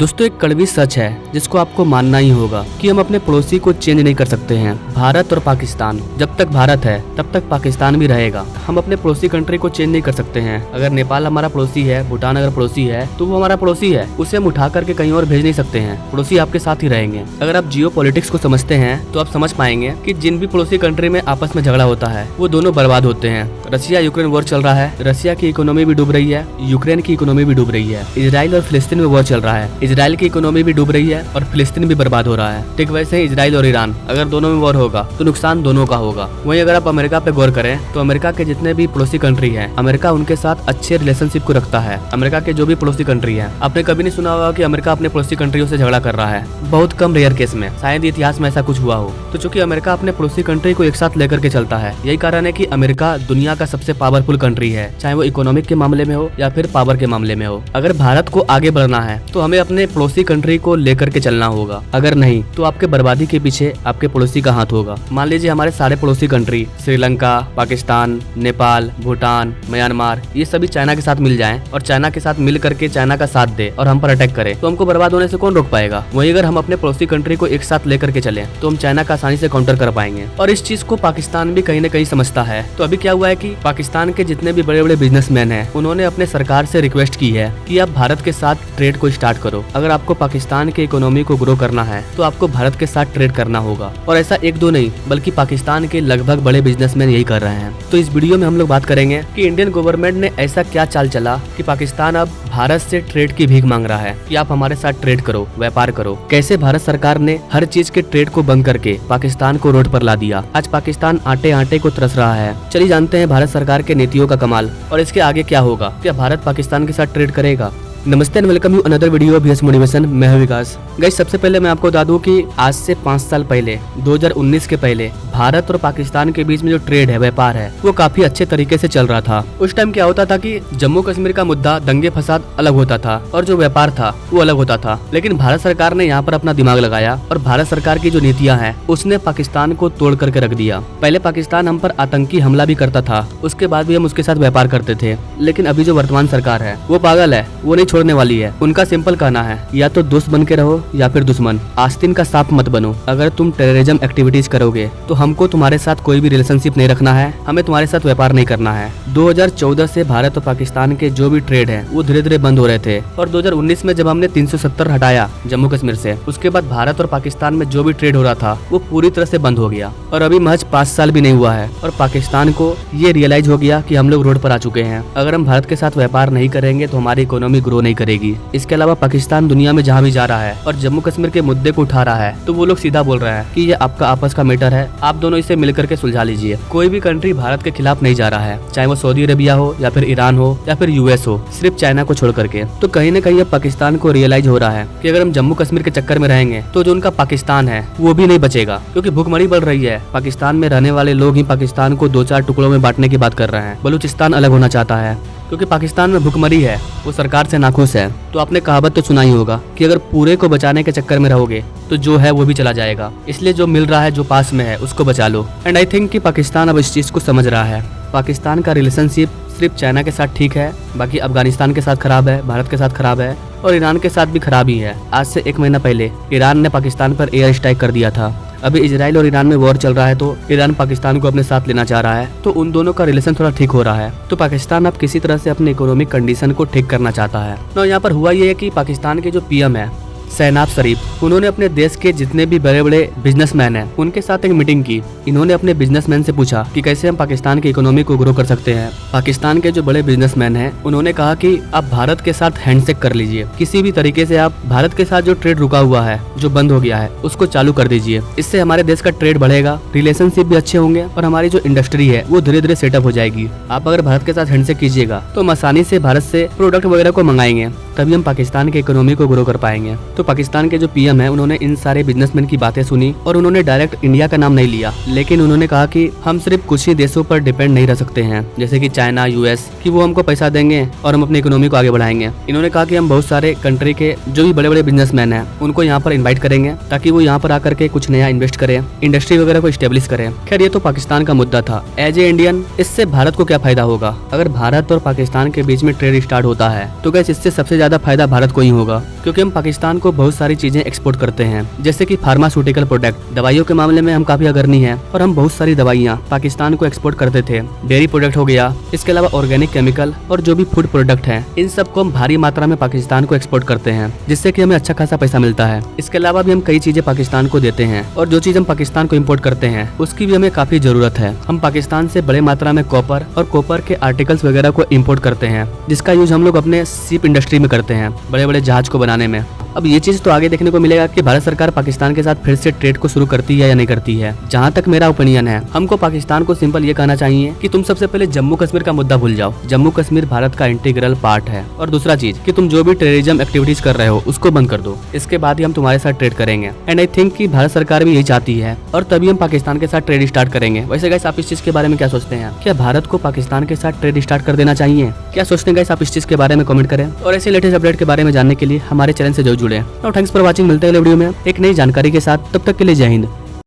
दोस्तों एक कड़वी सच है जिसको आपको मानना ही होगा कि हम अपने पड़ोसी को चेंज नहीं कर सकते हैं। भारत और पाकिस्तान, जब तक भारत है तब तक पाकिस्तान भी रहेगा। हम अपने पड़ोसी कंट्री को चेंज नहीं कर सकते हैं। अगर नेपाल हमारा पड़ोसी है, भूटान अगर पड़ोसी है तो वो हमारा पड़ोसी है, उसे हम उठा करके कहीं और भेज नहीं सकते हैं। पड़ोसी आपके साथ ही रहेंगे। अगर आप जियो पॉलिटिक्स को समझते हैं तो आप समझ पाएंगे कि जिन भी पड़ोसी कंट्री में आपस में झगड़ा होता है वो दोनों बर्बाद होते हैं। रशिया यूक्रेन वॉर चल रहा है, रशिया की इकोनॉमी भी डूब रही है, यूक्रेन की इकोनॉमी भी डूब रही है। इजराइल और फिलिस्तीन में वॉर चल रहा है, इजराइल की इकोनॉमी भी डूब रही है और फिलिस्तीन भी बर्बाद हो रहा है। ठीक वैसे ही इजराइल और ईरान, अगर दोनों में वॉर होगा तो नुकसान दोनों का होगा। वहीं अगर आप अमेरिका पे गौर करें तो अमेरिका के जितने भी पड़ोसी कंट्री हैं, अमेरिका उनके साथ अच्छे रिलेशनशिप को रखता है। अमेरिका के जो भी पड़ोसी कंट्री है, आपने कभी नहीं सुना होगा कि अमेरिका अपने पड़ोसी कंट्रियों से झगड़ा कर रहा है। बहुत कम रेयर केस में, शायद इतिहास में ऐसा कुछ हुआ हो। तो चूंकि अमेरिका अपने पड़ोसी कंट्री को एक साथ लेकर के चलता है, यही कारण है कि अमेरिका दुनिया का सबसे पावरफुल कंट्री है, चाहे वो इकोनॉमिक के मामले में हो या फिर पावर के मामले में हो। अगर भारत को आगे बढ़ना है तो हमें अपने पड़ोसी कंट्री को लेकर के चलना होगा। अगर नहीं तो आपके बर्बादी के पीछे आपके पड़ोसी का हाथ होगा। मान लीजिए हमारे सारे पड़ोसी कंट्री श्रीलंका, पाकिस्तान, नेपाल, भूटान, म्यांमार, ये सभी चाइना के साथ मिल जाएं और चाइना के साथ मिल करके चाइना का साथ दे और हम पर अटैक करे, तो हमको बर्बाद होने से कौन रोक पाएगा। वहीं अगर हम अपने पड़ोसी कंट्री को एक साथ लेकर के चले तो हम चाइना का आसानी से काउंटर कर पाएंगे। और इस चीज को पाकिस्तान भी कहीं न कहीं समझता है। तो अभी क्या हुआ है कि पाकिस्तान के जितने भी बड़े बड़े बिजनेसमैन हैं, उन्होंने अपने सरकार से रिक्वेस्ट की है कि आप भारत के साथ ट्रेड को स्टार्ट करो। अगर आपको पाकिस्तान के इकोनॉमी को ग्रो करना है तो आपको भारत के साथ ट्रेड करना होगा। और ऐसा एक दो नहीं बल्कि पाकिस्तान के लगभग बड़े बिजनेसमैन यही कर रहे हैं। तो इस वीडियो में हम लोग बात करेंगे कि इंडियन गवर्नमेंट ने ऐसा क्या चाल चला कि पाकिस्तान अब भारत से ट्रेड की भीख मांग रहा है कि आप हमारे साथ ट्रेड करो, व्यापार करो। कैसे भारत सरकार ने हर चीज के ट्रेड को बंद करके पाकिस्तान को रोड पर ला दिया। आज पाकिस्तान आटे आटे को तरस रहा है। चलिए जानते हैं भारत सरकार के नीतियों का कमाल और इसके आगे क्या होगा। क्या भारत पाकिस्तान के साथ ट्रेड करेगा? नमस्ते and welcome you another video of BS motivation. मैं हूं विकास। गाइस सबसे पहले मैं आपको बता दूं कि आज से 5 साल पहले 2019 के पहले भारत और पाकिस्तान के बीच में जो ट्रेड है, व्यापार है, वो काफी अच्छे तरीके से चल रहा था। उस टाइम क्या होता था कि जम्मू कश्मीर का मुद्दा, दंगे फसाद अलग होता था और जो व्यापार था वो अलग होता था। लेकिन भारत सरकार ने यहाँ पर अपना दिमाग लगाया और भारत सरकार की जो नीतियाँ हैं उसने पाकिस्तान को तोड़ करके रख दिया। पहले पाकिस्तान हम पर आतंकी हमला भी करता था, उसके बाद भी हम उसके साथ व्यापार करते थे। लेकिन अभी जो वर्तमान सरकार है वो पागल है, वो नहीं छोड़ने वाली है। उनका सिंपल कहना है, या तो दोस्त बन के रहो या फिर दुश्मन। आस्तीन का सांप मत बनो। अगर तुम टेररिज्म एक्टिविटीज करोगे तो हमको तुम्हारे साथ कोई भी रिलेशनशिप नहीं रखना है, हमें तुम्हारे साथ व्यापार नहीं करना है। 2014 से भारत और पाकिस्तान के जो भी ट्रेड है वो धीरे धीरे बंद हो रहे थे और 2019 में जब हमने 370 हटाया जम्मू कश्मीर से, उसके बाद भारत और पाकिस्तान में जो भी ट्रेड हो रहा था वो पूरी तरह से बंद हो गया। और अभी महज 5 साल भी नहीं हुआ है और पाकिस्तान को ये रियलाइज हो गया कि हम लोग रोड पर आ चुके हैं। अगर हम भारत के साथ व्यापार नहीं करेंगे तो हमारी इकोनॉमी ग्रो नहीं करेगी। इसके अलावा पाकिस्तान दुनिया में जहाँ भी जा रहा है और जम्मू कश्मीर के मुद्दे को उठा रहा है तो वो लोग सीधा बोल रहे हैं कि ये आपका आपस का मैटर है, आप दोनों इसे मिलकर के सुलझा लीजिए। कोई भी कंट्री भारत के खिलाफ नहीं जा रहा है, चाहे वो सऊदी अरेबिया हो या फिर ईरान हो या फिर यूएस हो, सिर्फ चाइना को छोड़ करके। तो कहीं न कहीं अब पाकिस्तान को रियलाइज हो रहा है कि अगर हम जम्मू कश्मीर के चक्कर में रहेंगे तो जो उनका पाकिस्तान है वो भी नहीं बचेगा, क्योंकि भूखमरी बढ़ रही है। पाकिस्तान में रहने वाले लोग ही पाकिस्तान को 2-4 टुकड़ों में बांटने की बात कर रहे हैं। बलूचिस्तान अलग होना चाहता है क्योंकि पाकिस्तान में भूखमरी है, वो सरकार से नाखुश है। तो आपने कहावत तो सुना ही होगा कि अगर पूरे को बचाने के चक्कर में रहोगे तो जो है वो भी चला जाएगा। इसलिए जो मिल रहा है, जो पास में है, उसको बचा लो। एंड आई थिंक कि पाकिस्तान अब इस चीज को समझ रहा है। पाकिस्तान का रिलेशनशिप सिर्फ चाइना के साथ ठीक है, बाकी अफगानिस्तान के साथ खराब है, भारत के साथ खराब है और ईरान के साथ भी खराब ही है। आज से 1 महीना पहले ईरान ने पाकिस्तान पर एयर स्ट्राइक कर दिया था। अभी इजराइल और ईरान में वॉर चल रहा है तो ईरान पाकिस्तान को अपने साथ लेना चाह रहा है, तो उन दोनों का रिलेशन थोड़ा ठीक हो रहा है। तो पाकिस्तान अब किसी तरह से अपने इकोनॉमिक कंडीशन को ठीक करना चाहता है। तो यहाँ पर हुआ ये है कि पाकिस्तान के जो पीएम है शहनाज शरीफ, उन्होंने अपने देश के जितने भी बड़े बड़े बिजनेसमैन हैं उनके साथ एक मीटिंग की। इन्होंने अपने बिजनेसमैन से पूछा कि कैसे हम पाकिस्तान की इकोनॉमी को ग्रो कर सकते हैं। पाकिस्तान के जो बड़े बिजनेसमैन हैं उन्होंने कहा कि आप भारत के साथ हैंडशेक कर लीजिए, किसी भी तरीके से आप भारत के साथ जो ट्रेड रुका हुआ है, जो बंद हो गया है, उसको चालू कर दीजिए। इससे हमारे देश का ट्रेड बढ़ेगा, रिलेशनशिप भी अच्छे होंगे और हमारी जो इंडस्ट्री है वो धीरे धीरे सेटअप हो जाएगी। आप अगर भारत के साथ हैंडशेक कीजिएगा तो हम आसानी से भारत से प्रोडक्ट वगैरह को मंगाएंगे, तभी हम पाकिस्तान के इकोनॉमी को ग्रो कर पाएंगे। तो पाकिस्तान के जो पीएम है उन्होंने इन सारे बिजनेसमैन की बातें सुनी और उन्होंने डायरेक्ट इंडिया का नाम नहीं लिया, लेकिन उन्होंने कहा कि हम सिर्फ कुछ ही देशों पर डिपेंड नहीं रह सकते हैं, जैसे कि चाइना, यूएस, कि वो हमको पैसा देंगे और हम अपनी इकोनॉमी को आगे बढ़ाएंगे। इन्होंने कहा कि हम बहुत सारे कंट्री के जो भी बड़े बड़े बिजनेसमैन हैं उनको यहाँ पर इन्वाइट करेंगे ताकि वो यहाँ पर आकर के कुछ नया इन्वेस्ट करें, इंडस्ट्री वगैरह को स्टेब्लिश करें। खैर ये तो पाकिस्तान का मुद्दा था। एज ए इंडियन इससे भारत को क्या फायदा होगा? अगर भारत और पाकिस्तान के बीच में ट्रेड स्टार्ट होता है तो गैस इससे सबसे ज्यादा फायदा भारत को ही होगा, क्योंकि हम पाकिस्तान को बहुत सारी चीजें एक्सपोर्ट करते हैं, जैसे कि फार्मास्यूटिकल प्रोडक्ट, दवाइयों के मामले में हम काफी अग्रणी हैं और हम बहुत सारी दवाइयाँ पाकिस्तान को एक्सपोर्ट करते थे। डेयरी प्रोडक्ट हो गया, इसके अलावा ऑर्गेनिक केमिकल और जो भी फूड प्रोडक्ट हैं, इन सब को हम भारी मात्रा में पाकिस्तान को एक्सपोर्ट करते हैं, जिससे कि हमें अच्छा खासा पैसा मिलता है। इसके अलावा भी हम कई चीजें पाकिस्तान को देते हैं, और जो चीज हम पाकिस्तान को इम्पोर्ट करते हैं उसकी भी हमें काफी जरूरत है। हम पाकिस्तान से बड़े मात्रा में कॉपर और कॉपर के आर्टिकल्स वगैरह को इम्पोर्ट करते हैं, जिसका यूज हम लोग अपने शिप इंडस्ट्री में करते हैं, बड़े बड़े जहाज को बनाने में। अब ये चीज तो आगे देखने को मिलेगा कि भारत सरकार पाकिस्तान के साथ फिर से ट्रेड को शुरू करती है या नहीं करती है। जहाँ तक मेरा ओपिनियन है, हमको पाकिस्तान को सिंपल ये कहना चाहिए कि तुम सबसे पहले जम्मू कश्मीर का मुद्दा भूल जाओ। जम्मू कश्मीर भारत का इंटीग्रल पार्ट है। और दूसरा चीज कि तुम जो भी टेररिज्म एक्टिविटीज कर रहे हो उसको बंद कर दो, इसके बाद ही हम तुम्हारे साथ ट्रेड करेंगे। एंड आई थिंक कि भारत सरकार भी यही चाहती है, और तभी हम पाकिस्तान के साथ ट्रेड स्टार्ट करेंगे। वैसे गाइस, आप इस चीज के बारे में क्या सोचते हैं? क्या भारत को पाकिस्तान के साथ ट्रेड स्टार्ट कर देना चाहिए? क्या सोचते हैं गाइस, आप इस चीज के बारे में कमेंट करें। और ऐसे लेटेस्ट अपडेट के बारे में जानने के लिए हमारे चैनल से जरूर जुड़े। Thanks for watching. मिलते हैं अगले वीडियो में एक नई जानकारी के साथ। तब तक के लिए जय हिंद।